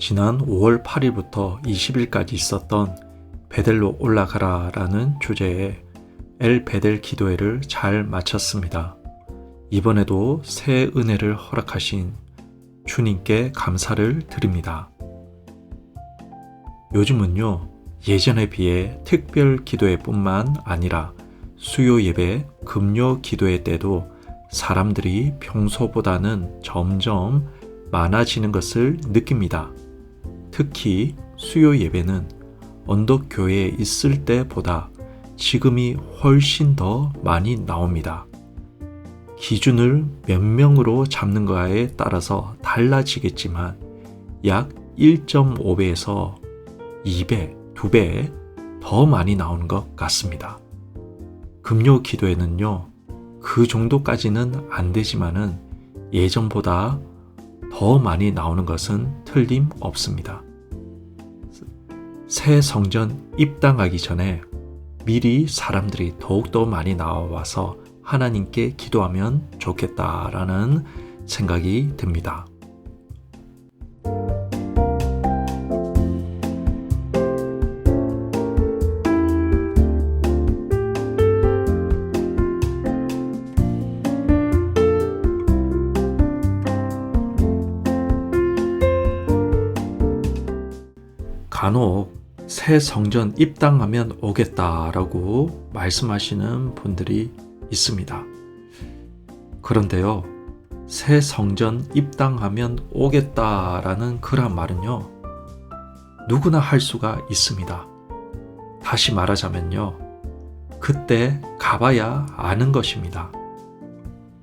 지난 5월 8일부터 20일까지 있었던 베델로 올라가라 라는 주제의 엘 베델 기도회를 잘 마쳤습니다. 이번에도 새 은혜를 허락하신 주님께 감사를 드립니다. 요즘은요, 예전에 비해 특별 기도회뿐만 아니라 수요 예배, 금요 기도회 때도 사람들이 평소보다는 점점 많아지는 것을 느낍니다. 특히 수요 예배는 언덕교회에 있을 때보다 지금이 훨씬 더 많이 나옵니다. 기준을 몇 명으로 잡는가에 따라서 달라지겠지만 약 1.5배에서 2배, 2배 더 많이 나오는 것 같습니다. 금요 기도회는요, 그 정도까지는 안 되지만은 예전보다 더 많이 나오는 것은 틀림없습니다. 새 성전 입당하기 전에 미리 사람들이 더욱더 많이 나와서 하나님께 기도하면 좋겠다라는 생각이 듭니다. 간혹 새 성전 입당하면 오겠다라고 말씀하시는 분들이 있습니다. 그런데요, 새 성전 입당하면 오겠다라는 그런 말은요, 누구나 할 수가 있습니다. 다시 말하자면요, 그때 가봐야 아는 것입니다.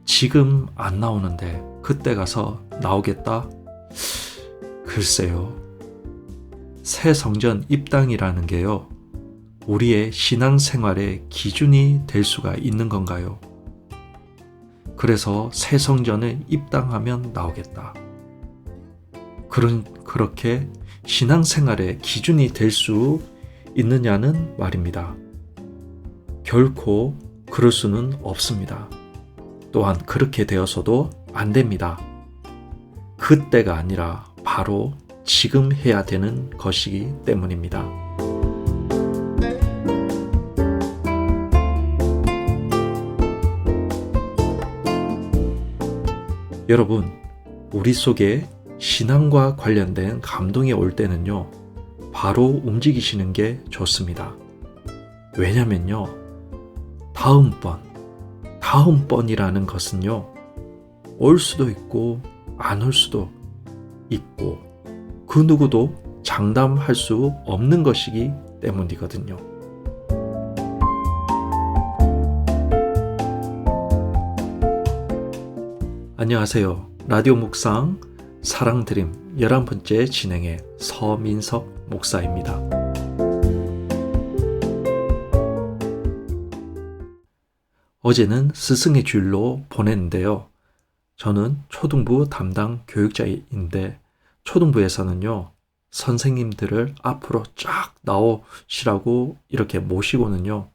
지금 안 나오는데 그때 가서 나오겠다? 글쎄요. 새 성전 입당이라는 게요, 우리의 신앙생활의 기준이 될 수가 있는 건가요? 그래서 새 성전을 입당하면 나오겠다. 그렇게 신앙생활의 기준이 될 수 있느냐는 말입니다. 결코 그럴 수는 없습니다. 또한 그렇게 되어서도 안 됩니다. 그때가 아니라 바로 지금 해야 되는 것이기 때문입니다. 여러분, 우리 속에 신앙과 관련된 감동이 올 때는요, 바로 움직이시는 게 좋습니다. 왜냐면요, 다음번이라는 것은요, 올 수도 있고 안 올 수도 있고 그 누구도 장담할 수 없는 것이기 때문이거든요. 안녕하세요. 라디오 묵상 사랑드림 11번째 진행의 서민석 목사입니다. 어제는 스승의 주일로 보냈는데요. 저는 초등부 담당 교육자인데 초등부에서는요, 선생님들을 앞으로 쫙 나오시라고 이렇게 모시고는요,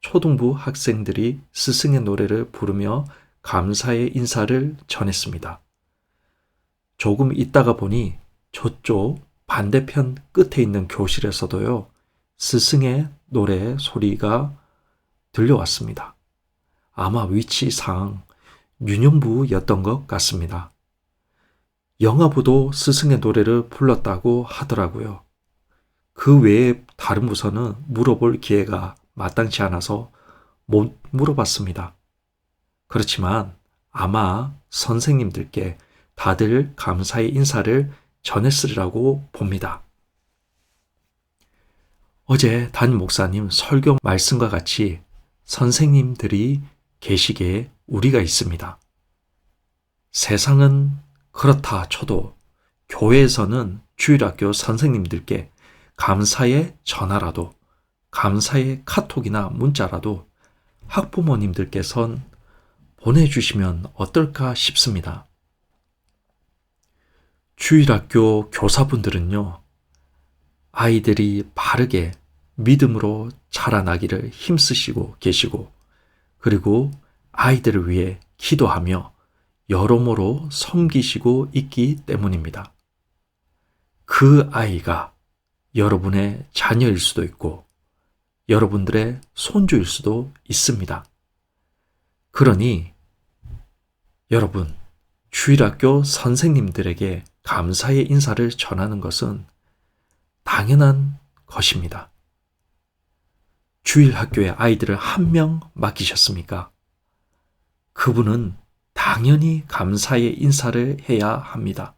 초등부 학생들이 스승의 노래를 부르며 감사의 인사를 전했습니다. 조금 있다가 보니 저쪽 반대편 끝에 있는 교실에서도요, 스승의 노래 소리가 들려왔습니다. 아마 위치상 유년부였던 것 같습니다. 영아부도 스승의 노래를 불렀다고 하더라고요. 그 외에 다른 부서는 물어볼 기회가 마땅치 않아서 못 물어봤습니다. 그렇지만 아마 선생님들께 다들 감사의 인사를 전했으리라고 봅니다. 어제 담임 목사님 설교 말씀과 같이 선생님들이 계시기에 우리가 있습니다. 세상은 그렇다 쳐도 교회에서는 주일학교 선생님들께 감사의 전화라도, 감사의 카톡이나 문자라도 학부모님들께선 보내주시면 어떨까 싶습니다. 주일학교 교사분들은요, 아이들이 바르게 믿음으로 자라나기를 힘쓰시고 계시고, 그리고 아이들을 위해 기도하며 여러모로 섬기시고 있기 때문입니다. 그 아이가 여러분의 자녀일 수도 있고 여러분들의 손주일 수도 있습니다. 그러니 여러분, 주일학교 선생님들에게 감사의 인사를 전하는 것은 당연한 것입니다. 주일학교에 아이들을 한 명 맡기셨습니까? 그분은 당연히 감사의 인사를 해야 합니다.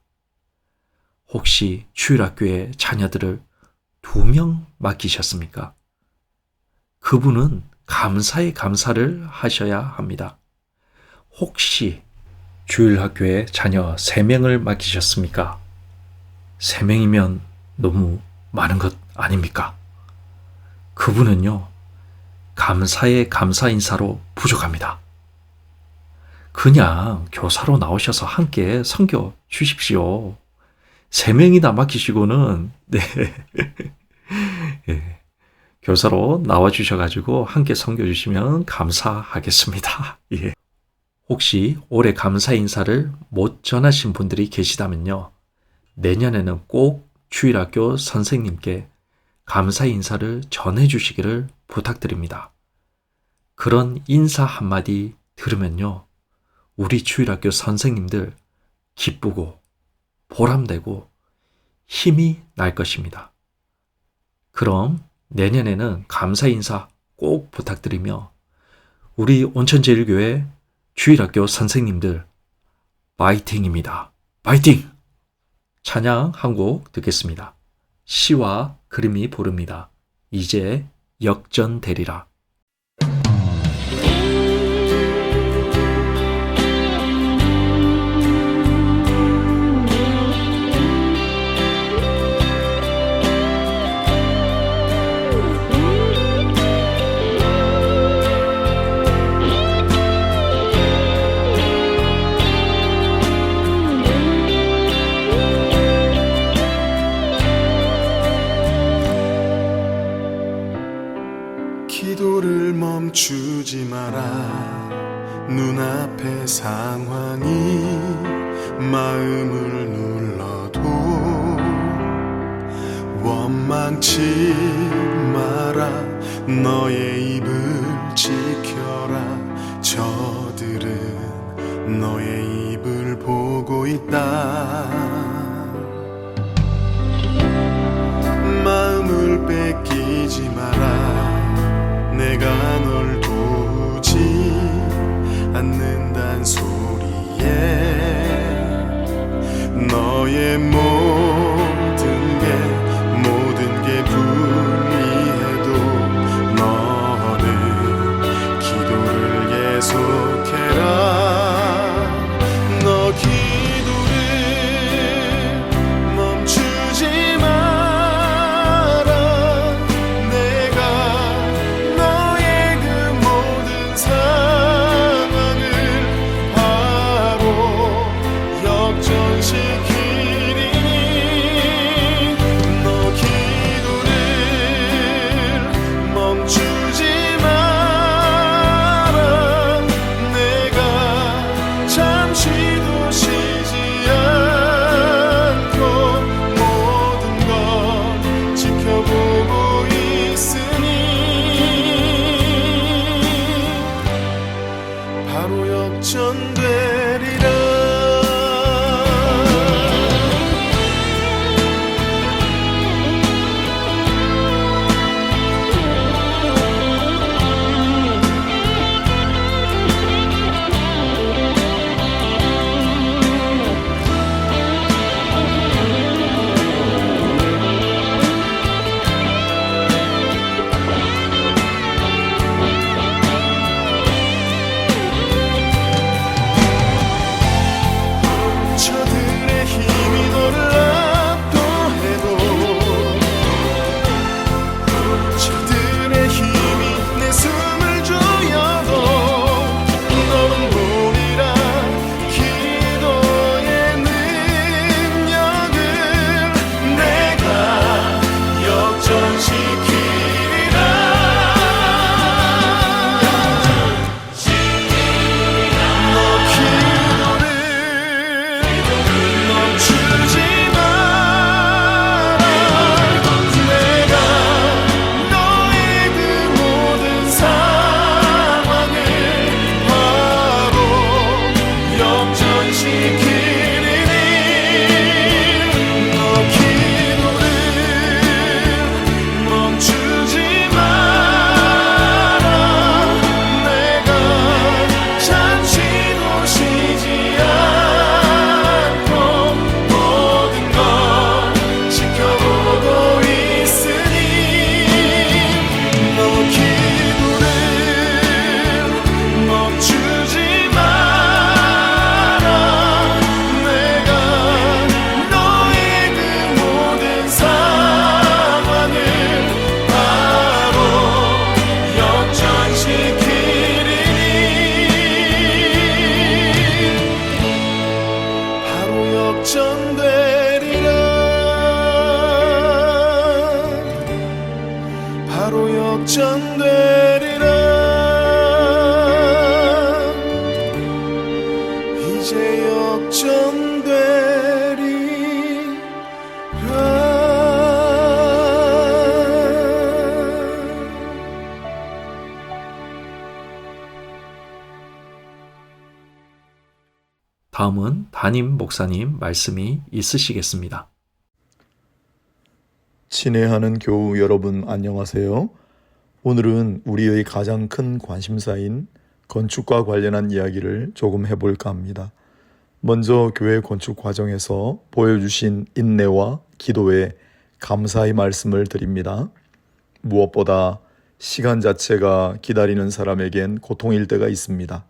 혹시 주일학교에 자녀들을 2명 맡기셨습니까? 그분은 감사의 감사를 하셔야 합니다. 혹시 주일학교에 자녀 3명을 맡기셨습니까? 3명이면 너무 많은 것 아닙니까? 그분은요, 감사의 감사 인사로 부족합니다. 그냥 교사로 나오셔서 함께 섬겨 주십시오. 3명이나 맡기시고는, 네. 예, 교사로 나와주셔가지고 함께 섬겨주시면 감사하겠습니다. 예. 혹시 올해 감사 인사를 못 전하신 분들이 계시다면요, 내년에는 꼭 주일학교 선생님께 감사 인사를 전해주시기를 부탁드립니다. 그런 인사 한마디 들으면요, 우리 주일학교 선생님들 기쁘고 보람되고 힘이 날 것입니다. 그럼 내년에는 감사 인사 꼭 부탁드리며 우리 온천제일교회 주일학교 선생님들 파이팅입니다. 파이팅! 찬양 한 곡 듣겠습니다. 시와 그림이 부릅니다. 이제 역전되리라. 기도를 멈추지 마라. 눈앞의 상황이 마음을 눌러도 원망치 마라. 너의 입을 지켜라. 저들은 너의 입을 보고 있다. 마음을 뺏기지 마라. 내가 널 도우지 않는단 소리에 너의 모든 게 불리해도 너는 기도를 계속해라. 너 기도를 멈추지 마라. 내가 너의 그 모든 상황을 바로 역전시키리니 역전되리라 이제 다음은 담임 목사님 말씀이 있으시겠습니다. 친애하는 교우 여러분 안녕하세요. 오늘은 우리의 가장 큰 관심사인 건축과 관련한 이야기를 조금 해볼까 합니다. 먼저 교회 건축 과정에서 보여주신 인내와 기도에 감사의 말씀을 드립니다. 무엇보다 시간 자체가 기다리는 사람에겐 고통일 때가 있습니다.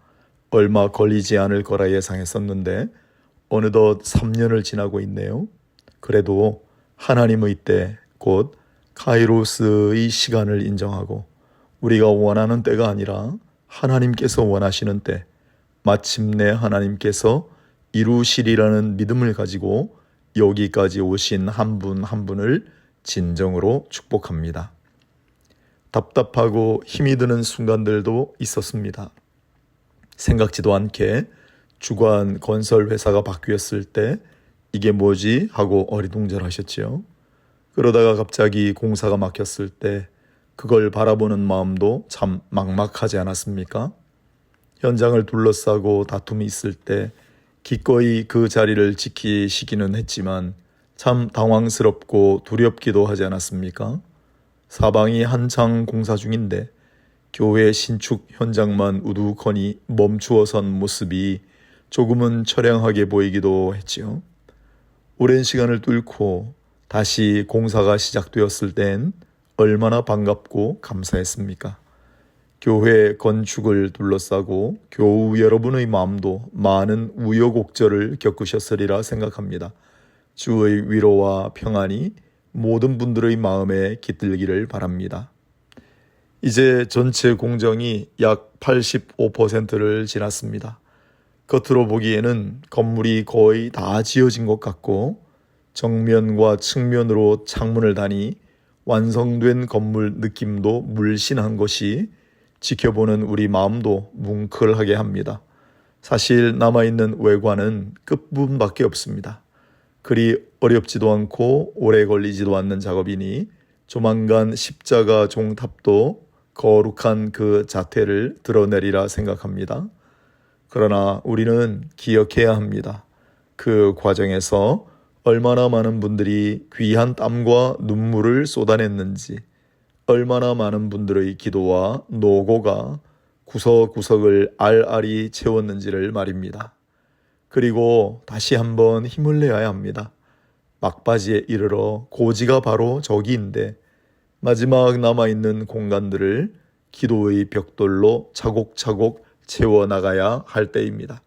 얼마 걸리지 않을 거라 예상했었는데 어느덧 3년을 지나고 있네요. 그래도 하나님의 때, 곧 카이로스의 시간을 인정하고 우리가 원하는 때가 아니라 하나님께서 원하시는 때, 마침내 하나님께서 이루시리라는 믿음을 가지고 여기까지 오신 한 분 한 분을 진정으로 축복합니다. 답답하고 힘이 드는 순간들도 있었습니다. 생각지도 않게 주관 건설 회사가 바뀌었을 때 이게 뭐지 하고 어리둥절하셨지요. 그러다가 갑자기 공사가 막혔을 때 그걸 바라보는 마음도 참 막막하지 않았습니까? 현장을 둘러싸고 다툼이 있을 때 기꺼이 그 자리를 지키시기는 했지만 참 당황스럽고 두렵기도 하지 않았습니까? 사방이 한창 공사 중인데 교회 신축 현장만 우두커니 멈추어 선 모습이 조금은 처량하게 보이기도 했지요. 오랜 시간을 뚫고 다시 공사가 시작되었을 땐 얼마나 반갑고 감사했습니까? 교회 건축을 둘러싸고 교우 여러분의 마음도 많은 우여곡절을 겪으셨으리라 생각합니다. 주의 위로와 평안이 모든 분들의 마음에 깃들기를 바랍니다. 이제 전체 공정이 약 85%를 지났습니다. 겉으로 보기에는 건물이 거의 다 지어진 것 같고 정면과 측면으로 창문을 다니 완성된 건물 느낌도 물씬한 것이 지켜보는 우리 마음도 뭉클하게 합니다. 사실 남아있는 외관은 끝부분밖에 없습니다. 그리 어렵지도 않고 오래 걸리지도 않는 작업이니 조만간 십자가 종탑도 거룩한 그 자태를 드러내리라 생각합니다. 그러나 우리는 기억해야 합니다. 그 과정에서 얼마나 많은 분들이 귀한 땀과 눈물을 쏟아냈는지, 얼마나 많은 분들의 기도와 노고가 구석구석을 알알이 채웠는지를 말입니다. 그리고 다시 한번 힘을 내야 합니다. 막바지에 이르러 고지가 바로 저기인데 마지막 남아있는 공간들을 기도의 벽돌로 차곡차곡 채워나가야 할 때입니다.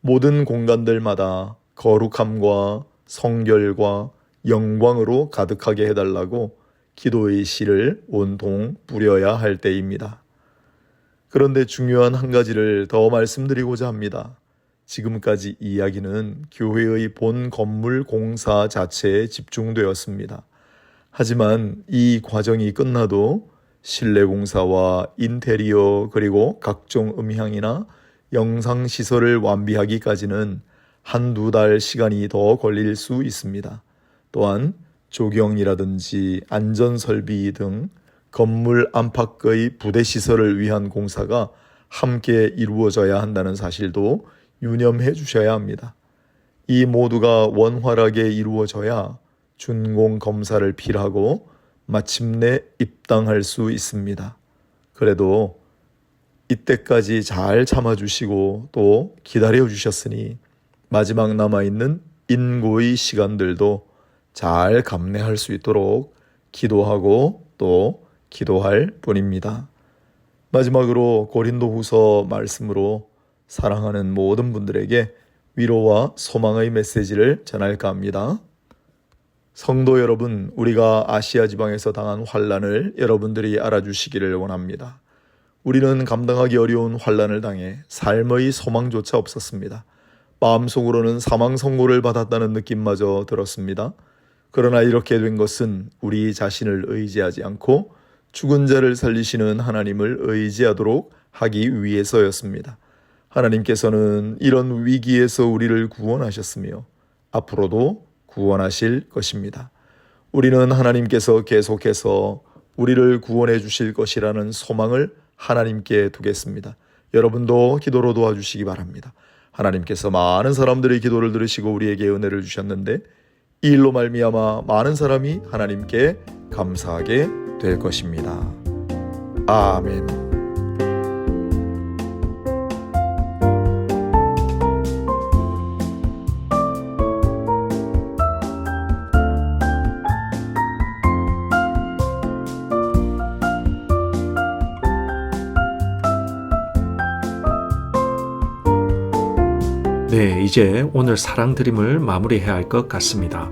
모든 공간들마다 거룩함과 성결과 영광으로 가득하게 해달라고 기도의 씨를 온통 뿌려야 할 때입니다. 그런데 중요한 한 가지를 더 말씀드리고자 합니다. 지금까지 이야기는 교회의 본 건물 공사 자체에 집중되었습니다. 하지만 이 과정이 끝나도 실내 공사와 인테리어 그리고 각종 음향이나 영상시설을 완비하기까지는 한두 달 시간이 더 걸릴 수 있습니다. 또한 조경이라든지 안전설비 등 건물 안팎의 부대시설을 위한 공사가 함께 이루어져야 한다는 사실도 유념해 주셔야 합니다. 이 모두가 원활하게 이루어져야 준공 검사를 필하고 마침내 입당할 수 있습니다. 그래도 이때까지 잘 참아주시고 또 기다려주셨으니 마지막 남아있는 인고의 시간들도 잘 감내할 수 있도록 기도하고 또 기도할 뿐입니다. 마지막으로 고린도후서 말씀으로 사랑하는 모든 분들에게 위로와 소망의 메시지를 전할까 합니다. 성도 여러분, 우리가 아시아 지방에서 당한 환난을 여러분들이 알아주시기를 원합니다. 우리는 감당하기 어려운 환난을 당해 삶의 소망조차 없었습니다. 마음속으로는 사망 선고를 받았다는 느낌마저 들었습니다. 그러나 이렇게 된 것은 우리 자신을 의지하지 않고 죽은 자를 살리시는 하나님을 의지하도록 하기 위해서였습니다. 하나님께서는 이런 위기에서 우리를 구원하셨으며 앞으로도 구원하실 것입니다. 우리는 하나님께서 계속해서 우리를 구원해 주실 것이라는 소망을 하나님께 두겠습니다. 여러분도 기도로 도와주시기 바랍니다. 하나님께서 많은 사람들의 기도를 들으시고 우리에게 은혜를 주셨는데 이 일로 말미암아 많은 사람이 하나님께 감사하게 될 것입니다. 아멘. 네, 이제 오늘 사랑드림을 마무리해야 할 것 같습니다.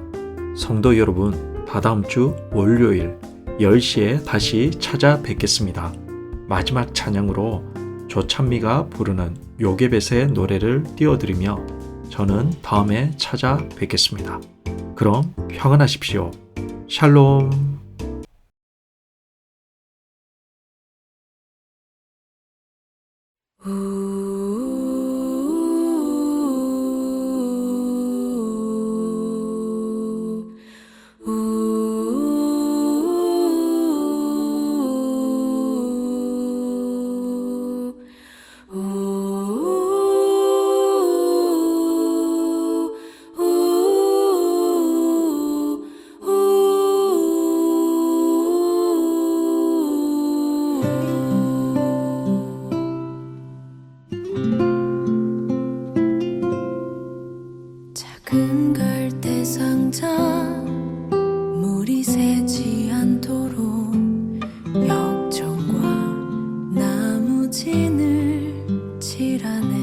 성도 여러분, 다다음 주 월요일 10시에 다시 찾아뵙겠습니다. 마지막 찬양으로 조찬미가 부르는 요게벳의 노래를 띄워드리며 저는 다음에 찾아뵙겠습니다. 그럼 평안하십시오. 샬롬. 작은 갈대 상자 물이 새지 않도록 역청과 나무진을 칠하네.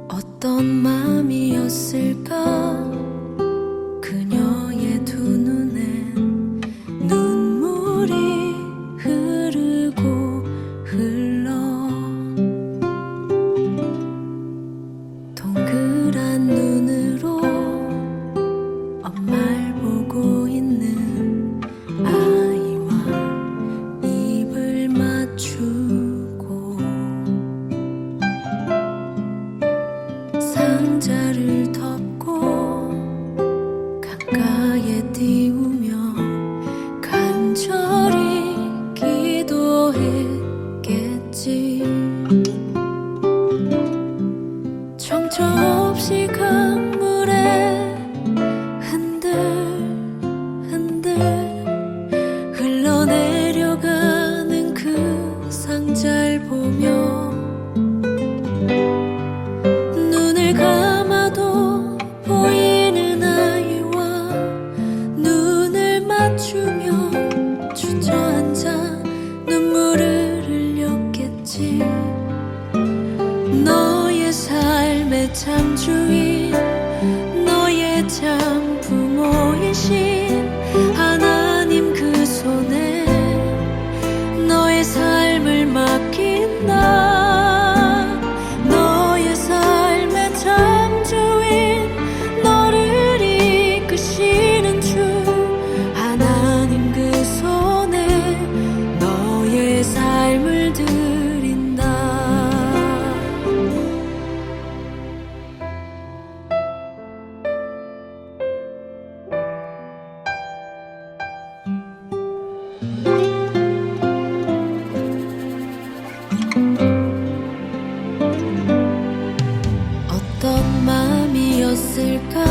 어떤 맘이었을까 그녀의 두 눈엔 눈물이 흐르고 흘러 동그란 눈으로 엄마를 보고 있는 아이와 입을 맞추고 상자를 덮고 가까이에 띄우며 간절히 기도했겠지. 정처없이 강물에 흔들흔들 흘러내려가는 그 상자를 보며 눈을 감아도 보이는 아이와 눈을 맞추며 주저앉아 눈물을 흘렸겠지. 너의 삶의 참 주인 너의 참 부모이신 하나님 그 손에 너의 삶을 맡긴다. 너의 삶의 참 주인 너를 이끄시는 주 하나님 그 손에 너의 삶을 드린다. 어떤 마음이었을까